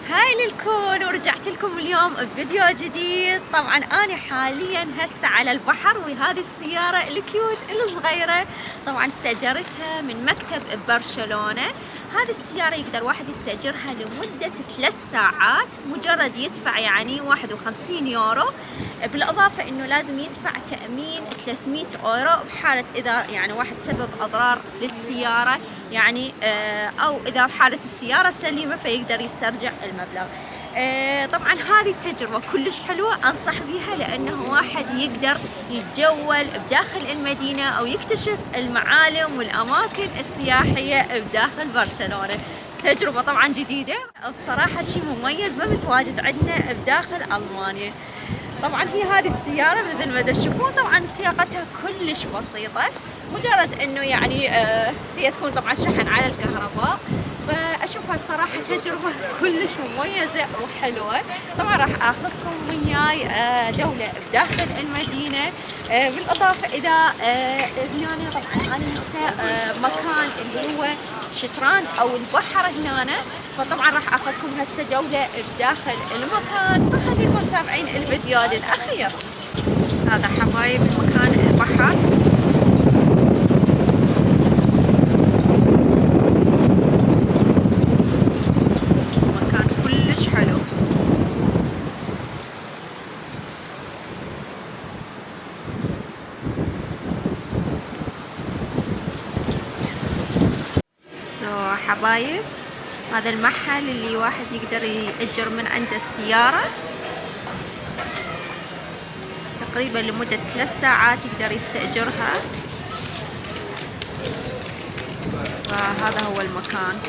هاي للكون، ورجعت لكم اليوم بفيديو جديد. طبعا انا حاليا هسه على البحر، وهذه السيارة الكيوت الصغيرة طبعا استأجرتها من مكتب ببرشلونة. هذه السيارة يقدر واحد يستأجرها لمدة 3 ساعات، مجرد يدفع يعني 51 يورو، بالإضافة إنه لازم يدفع تأمين 300 يورو بحالة إذا يعني واحد سبب أضرار للسيارة، يعني أو إذا بحالة السيارة سليمة فيقدر يسترجع المبلغ. طبعا هذه التجربة كلش حلوة، أنصح بها لأنه واحد يقدر يتجول بداخل المدينة أو يكتشف المعالم والأماكن السياحية بداخل برشلونة. تجربة طبعا جديدة، بصراحة شيء مميز ما متواجد عندنا بداخل ألمانيا. طبعا هي هذه السيارة مثل ما تشوفون طبعا سياقتها كلش بسيطة، مجرد انه يعني هي تكون طبعا شحن على الكهرباء، فاشوفها بصراحة تجربة كلش مميزة وحلوة. طبعا راح اخذكم وياي جولة بداخل المدينة، بالاضافة اذا هنا طبعا انا هسه مكان اللي هو شطران او البحر هنا، فطبعا راح اخذكم هسه جولة بداخل المكان، فخليكم متابعين الفيديو للاخير. هذا حبايب مكان البحر، مكان كلش حلو. حبايب هذا المحل اللي واحد يقدر يأجر من عنده السيارة تقريبا لمدة 3 ساعات، يقدر يستأجرها. فهذا هو المكان.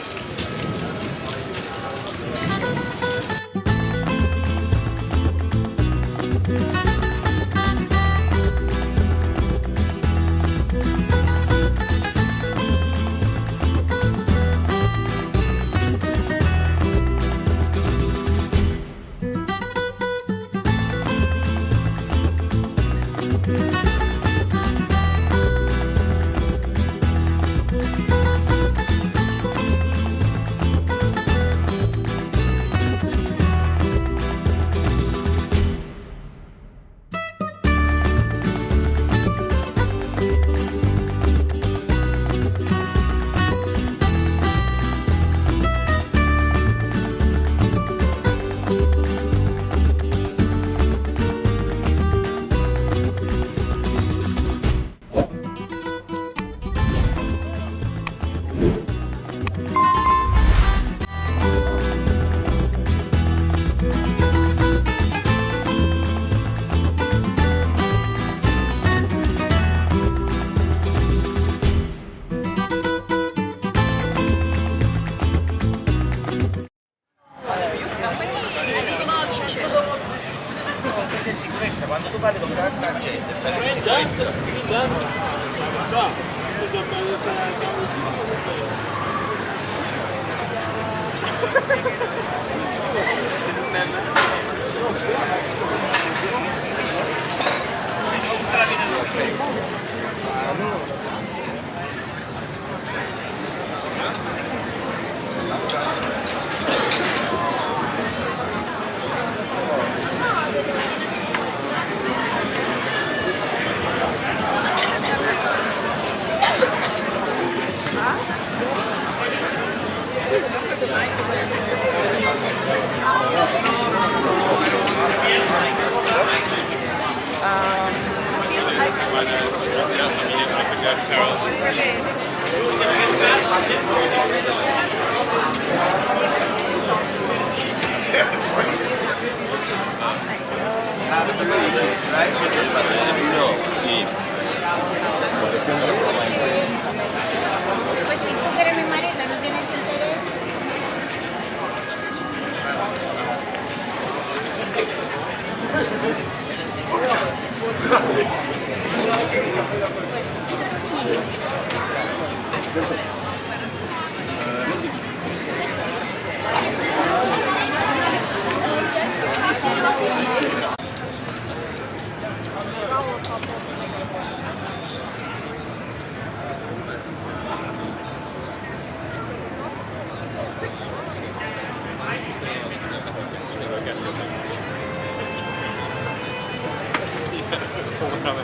ساحة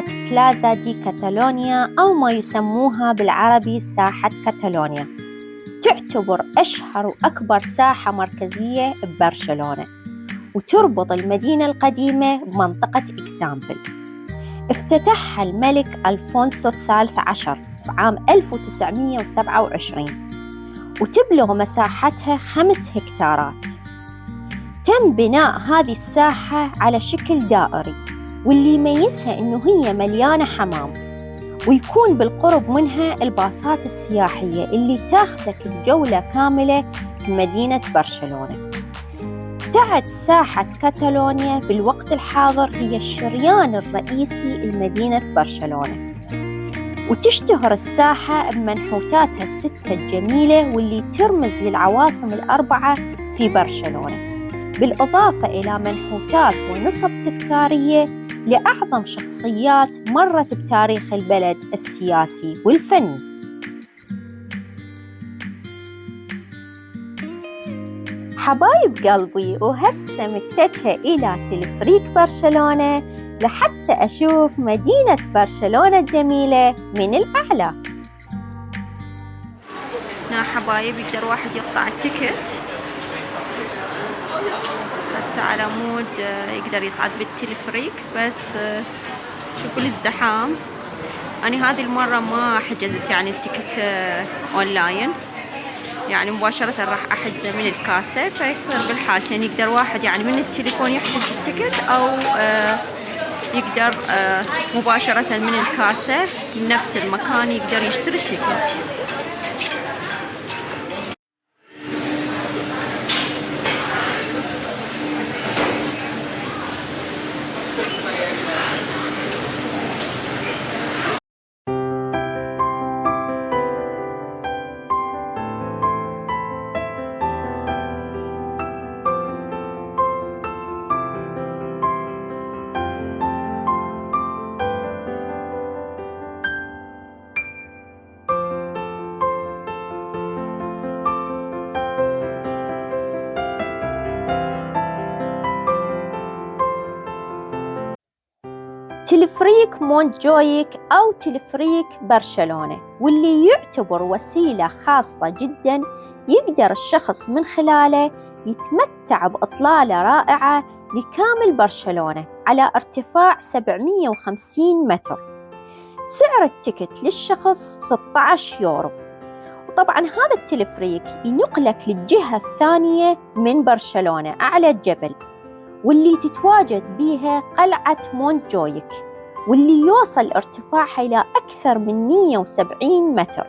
بلازا دي كاتالونيا أو ما يسموها بالعربي ساحة كاتالونيا تعتبر أشهر وأكبر ساحة مركزية ببرشلونة، وتربط المدينة القديمة بمنطقة إكزامبل. افتتحها الملك ألفونسو الثالث عشر بعام 1927، وتبلغ مساحتها 5 هكتارات. تم بناء هذه الساحة على شكل دائري، واللي يميزها إنه هي مليانة حمام، ويكون بالقرب منها الباصات السياحية اللي تاخذك بجولة كاملة بمدينة برشلونة. تعد ساحة كاتالونيا بالوقت الحاضر هي الشريان الرئيسي لمدينة برشلونة، وتشتهر الساحة بمنحوتاتها ال6 الجميلة واللي ترمز للعواصم ال4 في برشلونة، بالإضافة إلى منحوتات ونصب تذكارية لأعظم شخصيات مرت بتاريخ البلد السياسي والفني. حبايب قلبي، وهسه متجهة إلى تلفريك برشلونة لحتى أشوف مدينة برشلونة الجميلة من الأعلى. هنا حبايب يقدر واحد يقطع التيكت حتى على مود يقدر يصعد بالتلفريك، بس شوفوا الازدحام. أنا هذه المرة ما حجزت يعني التيكت أونلاين، يعني مباشرة راح أحجزه من الكاسة، فيصير بالحالتين يقدر واحد يعني من التليفون يحجز التيكت، أو يقدر مباشرة من الكاسة من نفس المكان يقدر يشتري التيكت. تلفريك مونتجويك أو تلفريك برشلونة، واللي يعتبر وسيلة خاصة جداً يقدر الشخص من خلاله يتمتع بإطلالة رائعة لكامل برشلونة على ارتفاع 750 متر. سعر التيكت للشخص 16 يورو. وطبعاً هذا التلفريك ينقلك للجهة الثانية من برشلونة أعلى الجبل، واللي تتواجد بيها قلعة مونتجويك، واللي يوصل ارتفاعها إلى أكثر من 170 متر.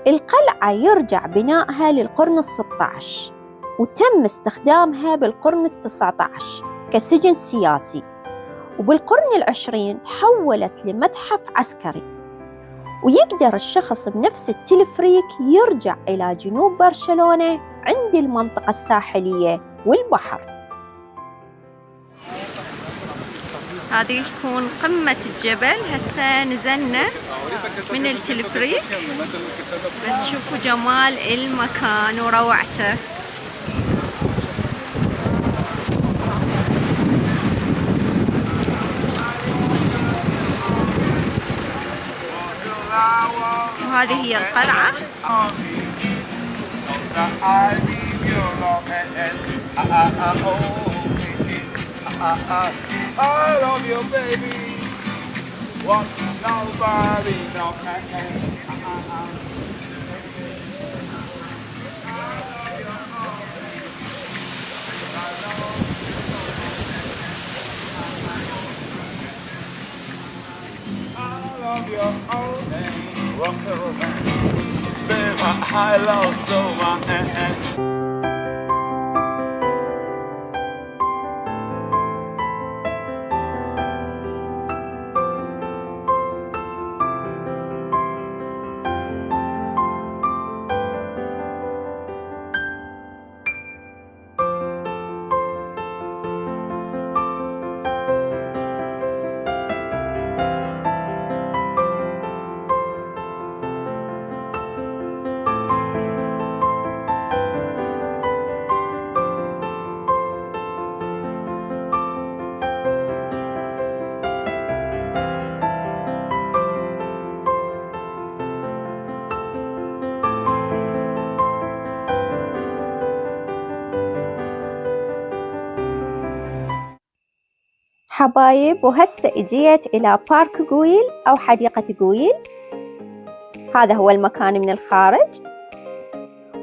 القلعة يرجع بنائها للقرن ال16، وتم استخدامها بالقرن ال19 كسجن سياسي، وبالقرن العشرين تحولت لمتحف عسكري. ويقدر الشخص بنفس التلفريك يرجع إلى جنوب برشلونة عند المنطقة الساحلية والبحر. هذه تكون قمة الجبل. هسه نزلنا من التلفريك، بس شوفوا جمال المكان وروعته. وهذه هي القلعة. I love you, baby. What nobody knows. I love your old name. Rock the romance. Baby, I love so much. حبايب، وهسه اجيت إلى بارك قويل أو حديقة قويل. هذا هو المكان من الخارج،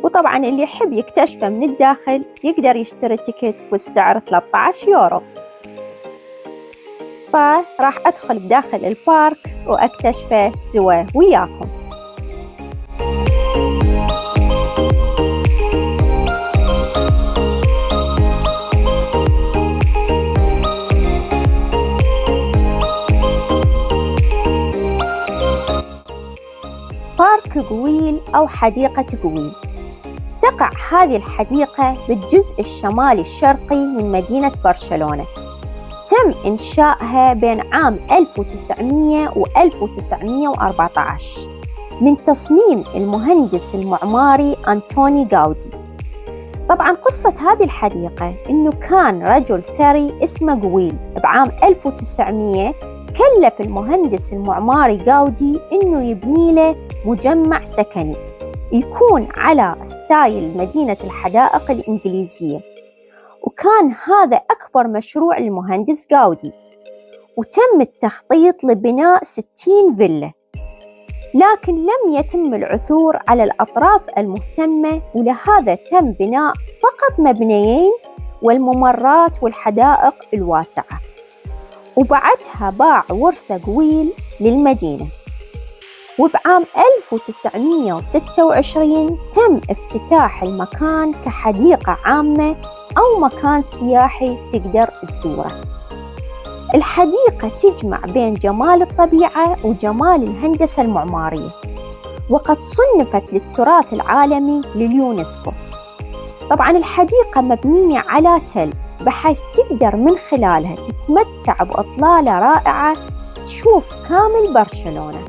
وطبعا اللي يحب يكتشفه من الداخل يقدر يشتري تيكت والسعر 13 يورو. فراح أدخل بداخل البارك وأكتشفه سوا وياكم. بارك قويل أو حديقة قويل، تقع هذه الحديقة بالجزء الشمالي الشرقي من مدينة برشلونة. تم إنشائها بين عام 1900 و 1914 من تصميم المهندس المعماري أنطوني غاودي. طبعاً قصة هذه الحديقة إنه كان رجل ثري اسمه قويل بعام 1900 كلف المهندس المعماري غاودي إنه يبني له مجمع سكني يكون على ستايل مدينة الحدائق الإنجليزية، وكان هذا أكبر مشروع للمهندس غاودي، وتم التخطيط لبناء 60 فيلا، لكن لم يتم العثور على الأطراف المهتمة، ولهذا تم بناء فقط مبنيين والممرات والحدائق الواسعة. وبعدها باع ورثة قويل للمدينة، وبعام 1926 تم افتتاح المكان كحديقة عامة أو مكان سياحي تقدر تزوره. الحديقة تجمع بين جمال الطبيعة وجمال الهندسة المعمارية، وقد صنفت للتراث العالمي لليونسكو. طبعاً الحديقة مبنية على تل، بحيث تقدر من خلالها تتمتع بإطلالة رائعة تشوف كامل برشلونة.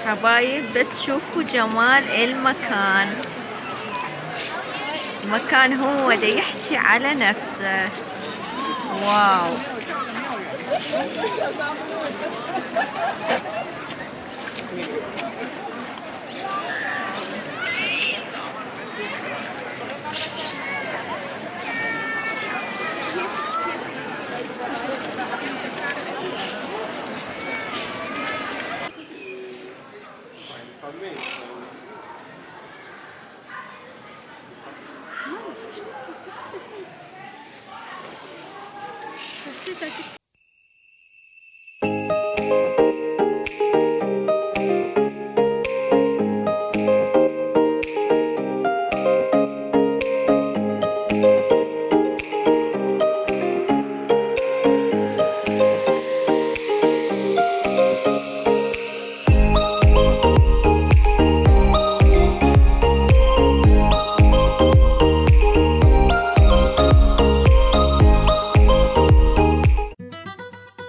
حبايب، بس شوفوا جمال المكان. المكان هو دا يحكي على نفسه. واو.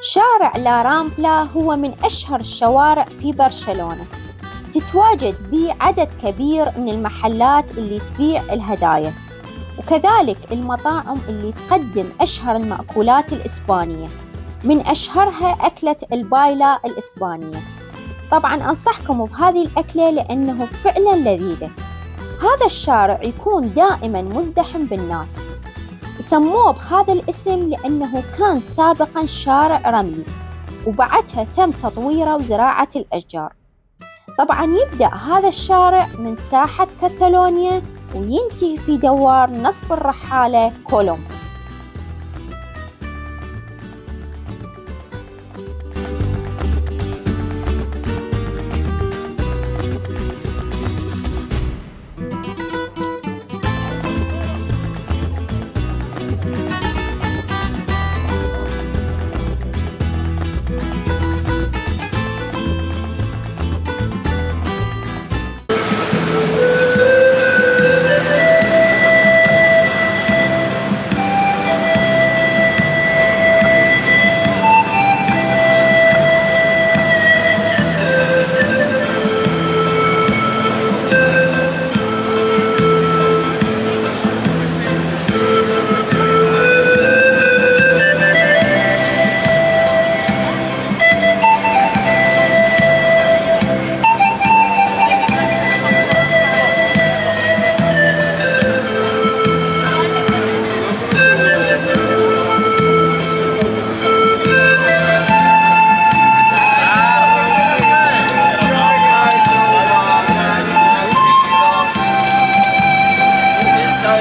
شارع لا رامبلا هو من أشهر الشوارع في برشلونة، تتواجد به عدد كبير من المحلات اللي تبيع الهدايا، وكذلك المطاعم اللي تقدم أشهر المأكولات الإسبانية، من أشهرها أكلة البايلا الإسبانية. طبعاً أنصحكم بهذه الأكلة لأنه فعلاً لذيذة. هذا الشارع يكون دائماً مزدحم بالناس، وسموه بهذا الاسم لأنه كان سابقاً شارع رملي، وبعدها تم تطويره وزراعة الأشجار. طبعاً يبدأ هذا الشارع من ساحة كاتالونيا وينتهي في دوار نصب الرحالة كولومبوس.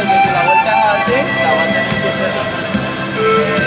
desde la vuelta así, la van a tener siempre.